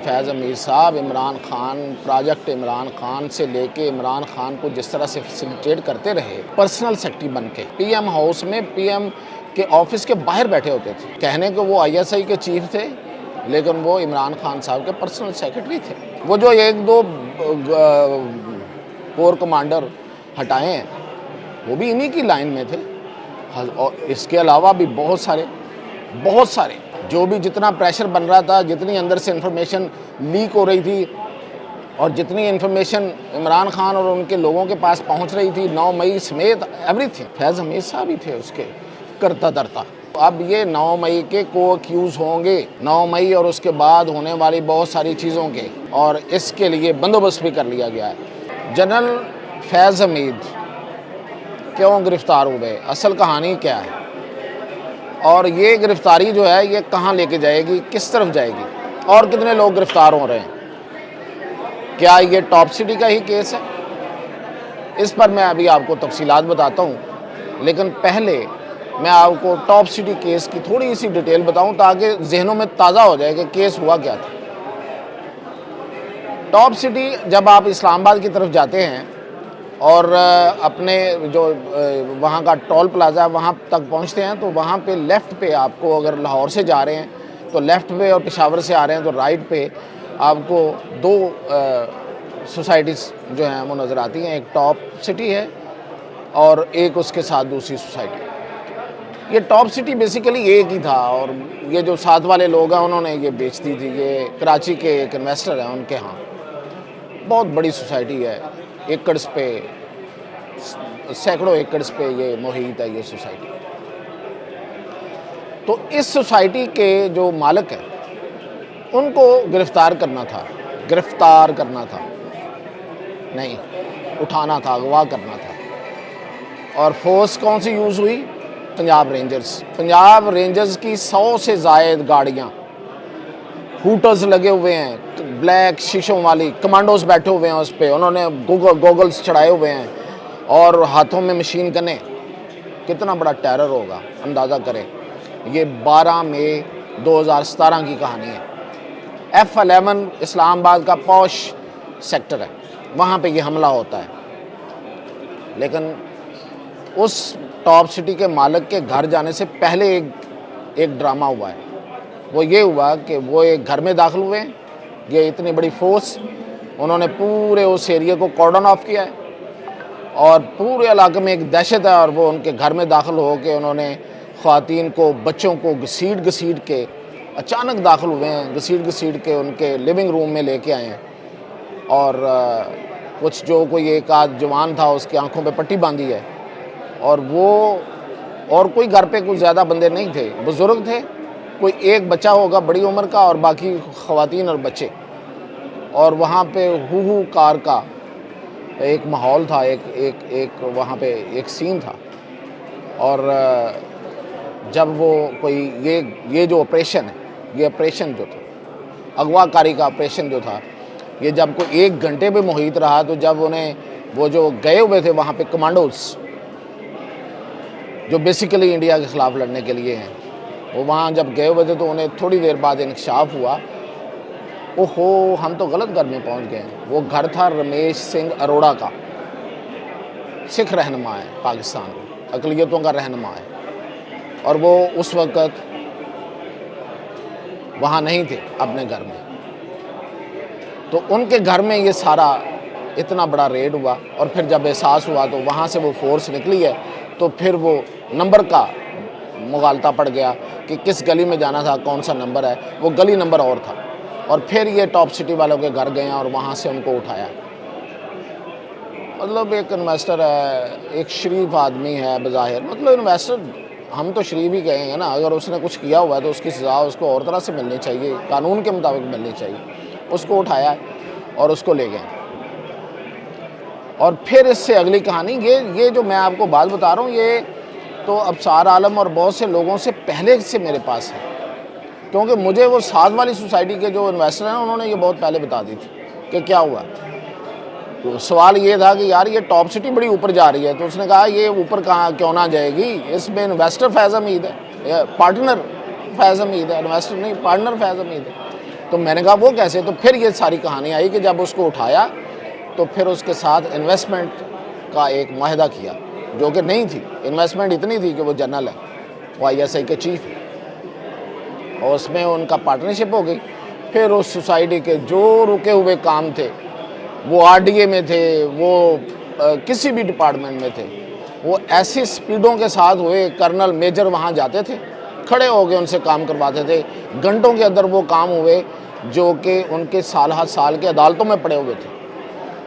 فیض حمید صاحب عمران خان پروجیکٹ عمران خان سے لے کے عمران خان کو جس طرح سے فیسیلیٹیٹ کرتے رہے پرسنل سیکرٹری بن کے پی ایم ہاؤس میں پی ایم کے آفس کے باہر بیٹھے ہوتے تھے، کہنے کہ وہ آئی ایس آئی کے چیف تھے لیکن وہ عمران خان صاحب کے پرسنل سیکرٹری تھے۔ وہ جو ایک دو کور کمانڈر ہٹائے ہیں وہ بھی انہی کی لائن میں تھے، اور اس کے علاوہ بھی بہت سارے جو بھی جتنا پریشر بن رہا تھا، جتنی اندر سے انفارمیشن لیک ہو رہی تھی اور جتنی انفارمیشن عمران خان اور ان کے لوگوں کے پاس پہنچ رہی تھی 9 مئی سمیت ایوری تھنگ فیض حمید صاحب ہی تھے اس کے کرتا دھرتا۔ اب یہ 9 مئی کے کو ایکیوز ہوں گے، 9 مئی اور اس کے بعد ہونے والی بہت ساری چیزوں کے، اور اس کے لیے بندوبست بھی کر لیا گیا ہے۔ جنرل فیض حمید کیوں گرفتار ہوئے، اصل کہانی کیا ہے، اور یہ گرفتاری جو ہے یہ کہاں لے کے جائے گی، کس طرف جائے گی، اور کتنے لوگ گرفتار ہو رہے ہیں، کیا یہ ٹاپ سٹی کا ہی کیس ہے؟ اس پر میں ابھی آپ کو تفصیلات بتاتا ہوں، لیکن پہلے میں آپ کو ٹاپ سٹی کیس کی تھوڑی سی ڈیٹیل بتاؤں تاکہ ذہنوں میں تازہ ہو جائے کہ کیس ہوا کیا تھا۔ ٹاپ سٹی جب آپ اسلام آباد کی طرف جاتے ہیں اور اپنے جو وہاں کا ٹول پلازا ہے وہاں تک پہنچتے ہیں تو وہاں پہ لیفٹ پہ آپ کو، اگر لاہور سے جا رہے ہیں تو لیفٹ پہ، اور پشاور سے آ رہے ہیں تو رائٹ پہ آپ کو دو سوسائٹیز جو ہیں وہ نظر آتی ہیں، ایک ٹاپ سٹی ہے اور ایک اس کے ساتھ دوسری سوسائٹی۔ یہ ٹاپ سٹی بیسیکلی ایک ہی تھا، اور یہ جو ساتھ والے لوگ ہیں انہوں نے یہ بیچ دی تھی، یہ کراچی کے ایک انویسٹر ہیں ان کے ہاں، بہت بڑی سوسائٹی ہے، ایکڑز پہ، سینکڑوں ایکڑز پہ یہ محیط ہے یہ سوسائٹی۔ تو اس سوسائٹی کے جو مالک ہیں ان کو گرفتار کرنا تھا، نہیں اٹھانا تھا، اغوا کرنا تھا، اور فورس کون سی یوز ہوئی؟ پنجاب رینجرز کی 100 سے زائد گاڑیاں، ہوٹرز لگے ہوئے ہیں، بلیک شیشوں والی، کمانڈوز بیٹھے ہوئے ہیں اس پہ، انہوں نے گوگلز چڑھائے ہوئے ہیں اور ہاتھوں میں مشین گنیں۔ کتنا بڑا ٹیرر ہوگا اندازہ کریں۔ یہ 12 مئی 2017 کی کہانی ہے۔ F11 اسلام آباد کا پوش سیکٹر ہے، وہاں پہ یہ حملہ ہوتا ہے، لیکن اس ٹاپ سٹی کے مالک کے گھر جانے سے پہلے ایک ڈرامہ ہوا ہے۔ وہ یہ ہوا کہ وہ ایک گھر میں داخل ہوئے ہیں، یہ اتنی بڑی فورس، انہوں نے پورے اس ایریے کو کارڈن آف کیا ہے اور پورے علاقے میں ایک دہشت ہے، اور وہ ان کے گھر میں داخل ہو کے انہوں نے خواتین کو، بچوں کو گھسیٹ کے اچانک داخل ہوئے ہیں، گھسیٹ کے ان کے لیونگ روم میں لے کے آئے ہیں، اور کچھ جو کوئی ایک آدھ جوان تھا اس کی آنکھوں پہ پٹی باندھی ہے، اور وہ اور کوئی گھر پہ کوئی زیادہ بندے نہیں تھے، بزرگ تھے، کوئی ایک بچہ ہوگا بڑی عمر کا اور باقی خواتین اور بچے، اور وہاں پہ ہو کار کا ایک ماحول تھا، ایک وہاں پہ ایک سین تھا۔ اور جب وہ کوئی یہ جو آپریشن ہے، یہ آپریشن جو تھا، اغوا کاری کا آپریشن جو تھا، یہ جب کوئی 1 گھنٹے پہ محیط رہا، تو جب انہیں وہ جو گئے ہوئے تھے وہاں پہ کمانڈوز جو بیسیکلی انڈیا کے خلاف لڑنے کے لیے ہیں، وہ وہاں جب گئے ہوئے تھے تو انہیں تھوڑی دیر بعد انکشاف ہوا، اوہو ہم تو غلط گھر میں پہنچ گئے ہیں۔ وہ گھر تھا رمیش سنگھ اروڑا کا، سکھ رہنما ہے پاکستان میں، اقلیتوں کا رہنما ہے، اور وہ اس وقت وہاں نہیں تھے اپنے گھر میں، تو ان کے گھر میں یہ سارا اتنا بڑا ریڈ ہوا، اور پھر جب احساس ہوا تو وہاں سے وہ فورس نکلی ہے، تو پھر وہ نمبر کا مغالطہ پڑ گیا کہ کس گلی میں جانا تھا، کون سا نمبر ہے، وہ گلی نمبر اور تھا، اور پھر یہ ٹاپ سٹی والوں کے گھر گئے ہیں اور وہاں سے ان کو اٹھایا۔ مطلب ایک انویسٹر ہے، ایک شریف آدمی ہے بظاہر، مطلب انویسٹر ہم تو شریف ہی کہیں گے نا، اگر اس نے کچھ کیا ہوا ہے تو اس کی سزا اس کو اور طرح سے ملنی چاہیے، قانون کے مطابق ملنی چاہیے۔ اس کو اٹھایا اور اس کو لے گئے۔ اور پھر اس سے اگلی کہانی یہ جو میں آپ کو بات بتا رہا ہوں، یہ تو ابصار عالم اور بہت سے لوگوں سے پہلے سے میرے پاس ہے، کیونکہ مجھے وہ ساتھ والی سوسائٹی کے جو انویسٹر ہیں انہوں نے یہ بہت پہلے بتا دی تھی کہ کیا ہوا۔ تو سوال یہ تھا کہ یار یہ ٹاپ سٹی بڑی اوپر جا رہی ہے، تو اس نے کہا یہ اوپر کہاں کیوں نہ جائے گی، اس میں انویسٹر فیض حمید ہے، پارٹنر فیض حمید ہے، انویسٹر نہیں، پارٹنر فیض حمید ہے۔ تو میں نے کہا وہ کیسے؟ تو پھر یہ ساری کہانی آئی کہ جب اس کو اٹھایا تو پھر اس کے ساتھ انویسٹمنٹ کا ایک معاہدہ کیا، جو کہ نہیں تھی، انویسٹمنٹ اتنی تھی کہ وہ جنرل ہے، وہ آئی ایس آئی کے چیف ہے، اور اس میں ان کا پارٹنرشپ ہو گئی۔ پھر اس سوسائٹی کے جو رکے ہوئے کام تھے، وہ آر ڈی اے میں تھے، وہ کسی بھی ڈپارٹمنٹ میں تھے، وہ ایسی سپیڈوں کے ساتھ ہوئے، کرنل میجر وہاں جاتے تھے، کھڑے ہو کے ان سے کام کرواتے تھے، گھنٹوں کے اندر وہ کام ہوئے جو کہ ان کے سال ہر سال کے عدالتوں میں پڑے ہوئے تھے،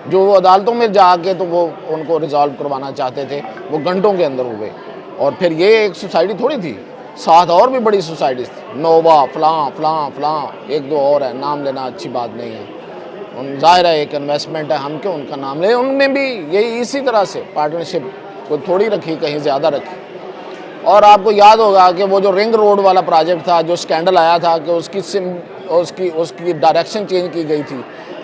جو وہ عدالتوں میں جا کے تو وہ ان کو ریزالو کروانا چاہتے تھے، وہ گھنٹوں کے اندر ہوئے۔ اور پھر یہ ایک سوسائٹی تھوڑی تھی، ساتھ اور بھی بڑی سوسائٹیز تھی، نووا، فلاں فلاں فلاں، ایک دو اور ہیں، نام لینا اچھی بات نہیں ہے، ظاہر ہے ایک انویسٹمنٹ ہے، ہم کیوں ان کا نام لیں؟ ان میں بھی یہی اسی طرح سے پارٹنرشپ کوئی تھوڑی رکھی، کہیں زیادہ رکھی۔ اور آپ کو یاد ہوگا کہ وہ جو رنگ روڈ والا پروجیکٹ تھا، جو سکینڈل آیا تھا کہ اس کی ڈائریکشن چینج کی گئی تھی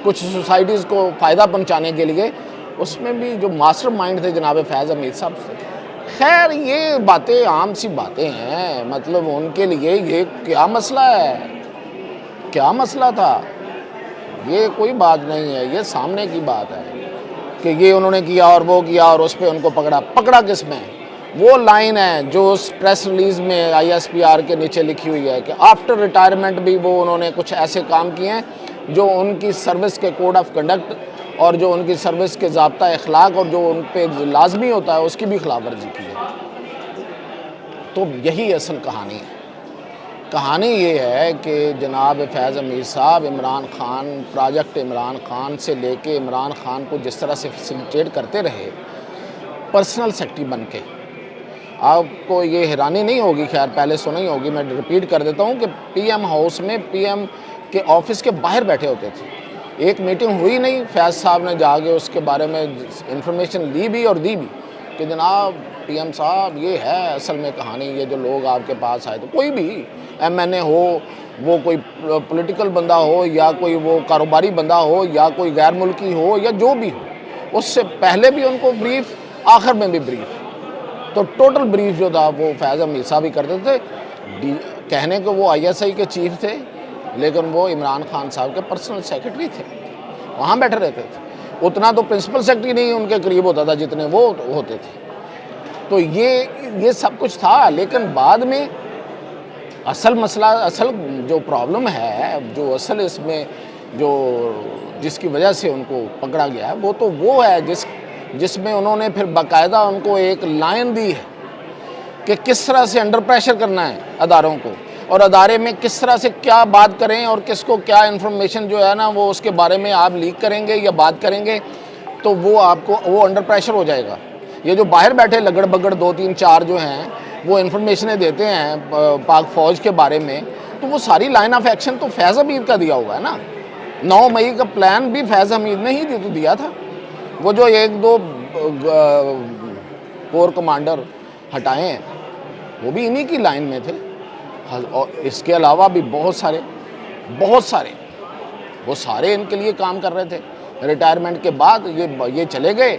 کچھ سوسائٹیز کو فائدہ پہنچانے کے لیے، اس میں بھی جو ماسٹر مائنڈ تھے جناب فیض حمید صاحب تھے۔ خیر یہ باتیں عام سی باتیں ہیں، مطلب ان کے لیے یہ کیا مسئلہ ہے، کیا مسئلہ تھا؟ یہ کوئی بات نہیں ہے، یہ سامنے کی بات ہے کہ یہ انہوں نے کیا اور وہ کیا اور اس پہ ان کو پکڑا کس میں؟ وہ لائن ہے جو اس پریس ریلیز میں آئی ایس پی آر کے نیچے لکھی ہوئی ہے کہ آفٹر ریٹائرمنٹ بھی وہ انہوں نے کچھ ایسے کام کیے ہیں جو ان کی سروس کے کوڈ آف کنڈکٹ اور جو ان کی سروس کے ضابطہ اخلاق اور جو ان پہ لازمی ہوتا ہے اس کی بھی خلاف ورزی کی ہے۔ تو یہی اصل کہانی ہے۔ کہانی یہ ہے کہ جناب فیض حمید صاحب عمران خان، پروجیکٹ عمران خان سے لے کے عمران خان کو جس طرح سے فیسیلیٹیٹ کرتے رہے پرسنل سیکرٹری بن کے، آپ کو یہ حیرانی نہیں ہوگی، خیر پہلے سنی ہوگی، میں ریپیٹ کر دیتا ہوں کہ پی ایم ہاؤس میں پی ایم کے آفس کے باہر بیٹھے ہوتے تھے، ایک میٹنگ ہوئی نہیں، فیض صاحب نے جا کے اس کے بارے میں انفارمیشن لی بھی اور دی بھی کہ جناب پی ایم صاحب یہ ہے اصل میں کہانی، یہ جو لوگ آپ کے پاس آئے، تو کوئی بھی ایم این اے ہو، وہ کوئی پولیٹیکل بندہ ہو یا کوئی وہ کاروباری بندہ ہو یا کوئی غیر ملکی ہو یا جو بھی ہو، اس سے پہلے بھی ان کو بریف، آخر میں بھی بریف، تو ٹوٹل بریف جو تھا وہ فیض حمید صاحب ہی کرتے تھے۔ کہنے کہ وہ آئی ایس آئی کے چیف تھے لیکن وہ عمران خان صاحب کے پرسنل سیکرٹری تھے، وہاں بیٹھے رہتے تھے، اتنا تو پرنسپل سیکرٹری نہیں ان کے قریب ہوتا تھا جتنے وہ ہوتے تھے۔ تو یہ سب کچھ تھا، لیکن بعد میں اصل مسئلہ، اصل جو پرابلم ہے، جو اصل اس میں جس کی وجہ سے ان کو پکڑا گیا ہے، وہ تو وہ ہے جس میں انہوں نے پھر باقاعدہ ان کو ایک لائن دی ہے کہ کس طرح سے انڈر پریشر کرنا ہے اداروں کو، اور ادارے میں کس طرح سے کیا بات کریں اور کس کو کیا انفارمیشن جو ہے نا وہ اس کے بارے میں آپ لیک کریں گے یا بات کریں گے تو وہ آپ کو وہ انڈر پریشر ہو جائے گا۔ یہ جو باہر بیٹھے لگڑ بگڑ 2 3 4 جو ہیں وہ انفارمیشنیں دیتے ہیں پاک فوج کے بارے میں، تو وہ ساری لائن آف ایکشن تو فیض حمید کا دیا ہوا ہے نا۔ 9 مئی کا پلان بھی فیض حمید نے ہی تو دیا تھا، وہ جو 1 2 کور کمانڈر ہٹائے ہیں وہ بھی انہی کی لائن میں تھے، اور اس کے علاوہ بھی بہت سارے وہ سارے ان کے لیے کام کر رہے تھے۔ ریٹائرمنٹ کے بعد یہ چلے گئے،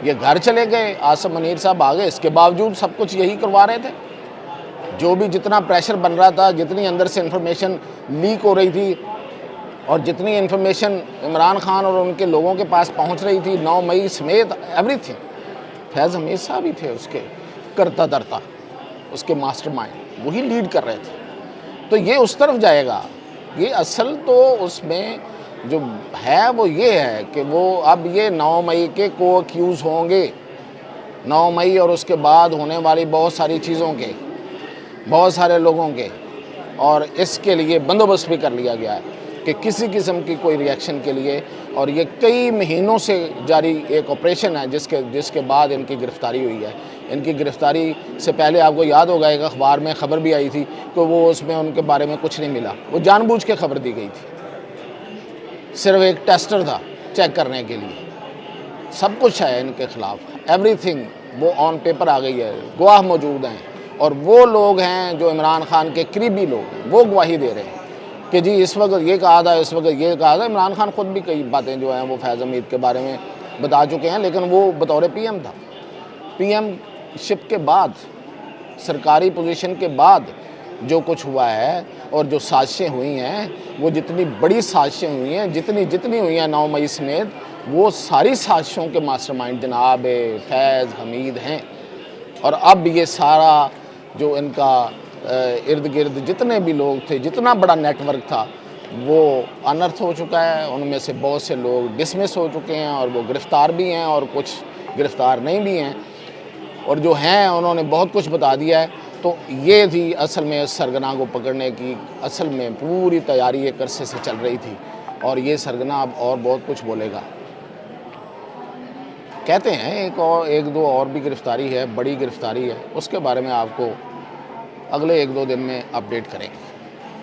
یہ گھر چلے گئے، آصف منیر صاحب آ گئے، اس کے باوجود سب کچھ یہی کروا رہے تھے، جو بھی جتنا پریشر بن رہا تھا، جتنی اندر سے انفارمیشن لیک ہو رہی تھی اور جتنی انفارمیشن عمران خان اور ان کے لوگوں کے پاس پہنچ رہی تھی 9 مئی سمیت ایوری تھنگ، فیض حمید صاحب ہی تھے اس کے کرتا درتا، اس کے ماسٹر مائنڈ، وہی لیڈ کر رہے تھے۔ تو یہ اس طرف جائے گا، یہ اصل تو اس میں جو ہے وہ یہ ہے کہ وہ اب یہ 9 مئی کے کو ایکیوز ہوں گے، 9 مئی اور اس کے بعد ہونے والی بہت ساری چیزوں کے، بہت سارے لوگوں کے، اور اس کے لیے بندوبست بھی کر لیا گیا ہے کہ کسی قسم کی کوئی ریئیکشن کے لیے، اور یہ کئی مہینوں سے جاری ایک آپریشن ہے جس کے بعد ان کی گرفتاری ہوئی ہے۔ ان کی گرفتاری سے پہلے آپ کو یاد ہوگا ایک اخبار میں خبر بھی آئی تھی کہ وہ اس میں ان کے بارے میں کچھ نہیں ملا، وہ جان بوجھ کے خبر دی گئی تھی، صرف ایک ٹیسٹر تھا چیک کرنے کے لیے۔ سب کچھ ہے ان کے خلاف، ایوری تھنگ وہ آن پیپر آ گئی ہے، گواہ موجود ہیں، اور وہ لوگ ہیں جو عمران خان کے قریبی لوگ ہیں وہ گواہی دے رہے ہیں کہ جی اس وقت یہ کہا تھا، اس وقت یہ کہا تھا۔ عمران خان خود بھی کئی باتیں جو ہیں وہ فیض حمید کے بارے میں بتا چکے ہیں، لیکن وہ بطور پی ایم تھا، پی ایم شپ کے بعد، سرکاری پوزیشن کے بعد جو کچھ ہوا ہے اور جو سازشیں ہوئی ہیں وہ جتنی بڑی سازشیں ہوئی ہیں جتنی ہوئی ہیں 9 مئی سمیت وہ ساری سازشوں کے ماسٹر مائنڈ جناب فیض حمید ہیں اور اب یہ سارا جو ان کا ارد گرد جتنے بھی لوگ تھے جتنا بڑا نیٹ ورک تھا وہ انرتھ ہو چکا ہے ان میں سے بہت سے لوگ ڈسمس ہو چکے ہیں اور وہ گرفتار بھی ہیں اور کچھ گرفتار نہیں بھی ہیں اور جو ہیں انہوں نے بہت کچھ بتا دیا ہے تو یہ تھی اصل میں سرگنا کو پکڑنے کی اصل میں پوری تیاری ایک عرصے سے چل رہی تھی اور یہ سرگنا اب اور بہت کچھ بولے گا کہتے ہیں ایک دو اور بھی گرفتاری ہے بڑی گرفتاری ہے اس کے بارے میں آپ کو اگلے 1-2 دن میں اپڈیٹ کریں گے